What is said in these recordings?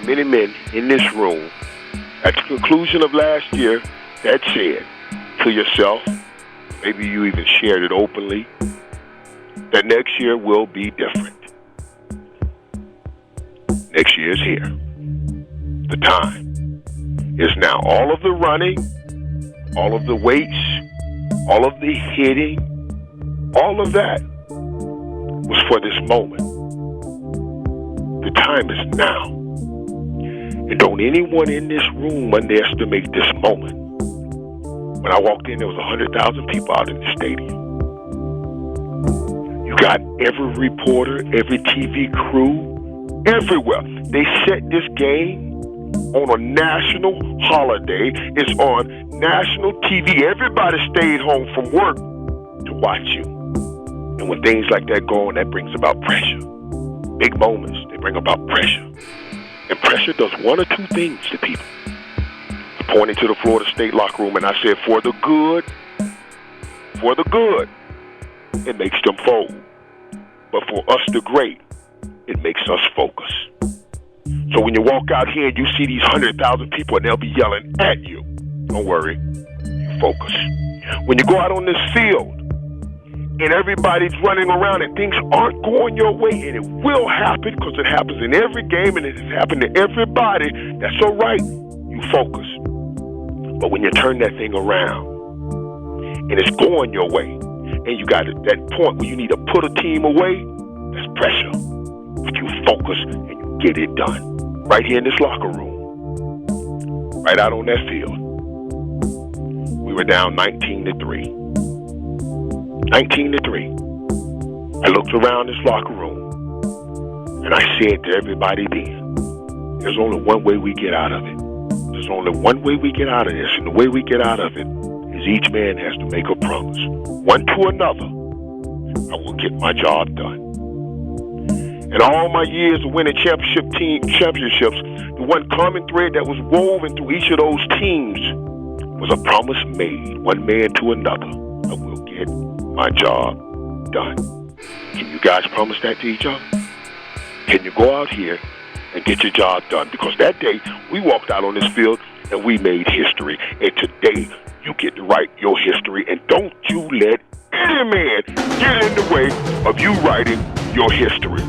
many men in this room at the conclusion of last year that said to yourself, maybe you even shared it openly, that next year will be different. Next year is here. The time is now. All of the running, all of the weights, all of the hitting, all of that was for this moment. The time is now. And don't anyone in this room underestimate this moment. When I walked in, there was 100,000 people out in the stadium. You got every reporter, every TV crew, everywhere. They set this game on a national holiday. It's on national TV. Everybody stayed home from work to watch you. And when things like that go on, that brings about pressure. Big moments, they bring about pressure. And pressure does one or two things to people. I pointed to the Florida State locker room and I said, for the good, it makes them fold. But for us, the great, it makes us focus. So when you walk out here and you see these 100,000 people and they'll be yelling at you, don't worry, you focus. When you go out on this field and everybody's running around and things aren't going your way, and it will happen because it happens in every game and it has happened to everybody, that's all right, you focus. But when you turn that thing around and it's going your way and you got that point where you need to put a team away, that's pressure. But you focus and you get it done. Right here in this locker room, right out on that field, we were down 19-3. 19-3. I looked around this locker room and I said to everybody then, there's only one way we get out of it. There's only one way we get out of this, and the way we get out of it is each man has to make a promise, one to another. I will get my job done. And all my years of winning championships, the one common thread that was woven through each of those teams was a promise made, one man to another. I will get my job done. Can you guys promise that to each other? Can you go out here and get your job done? Because that day, we walked out on this field and we made history. And today, you get to write your history. And don't you let any man get in the way of you writing your history.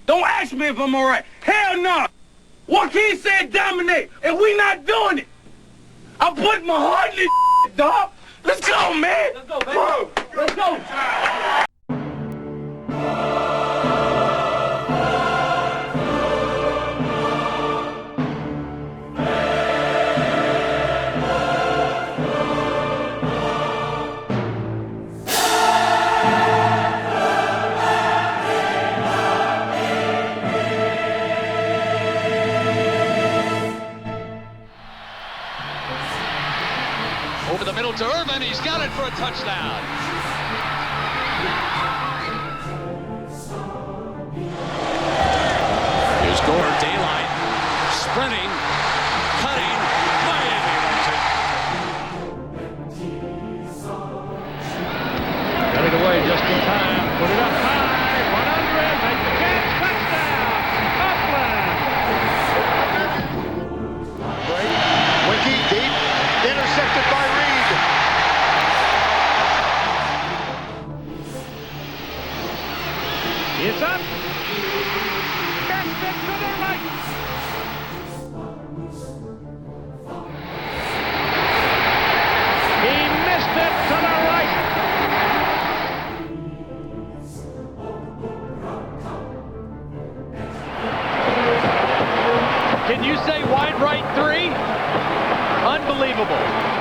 Don't ask me if I'm all right. Hell no. Joaquin said dominate, and we not doing it. I'm putting my heart in this dog. Let's go, man. Let's go, baby. Let's go. Over the middle to Irvin, he's got it for a touchdown. Here's Gore, daylight, sprinting, cutting, Miami runs it. Got it away just in time, put it up high, 100, make the catch, touchdown, Upland. Great, Winky deep, intercepted by Reed. It's up. Gets it to the right. He missed it to the right. Can you say wide right 3? Unbelievable.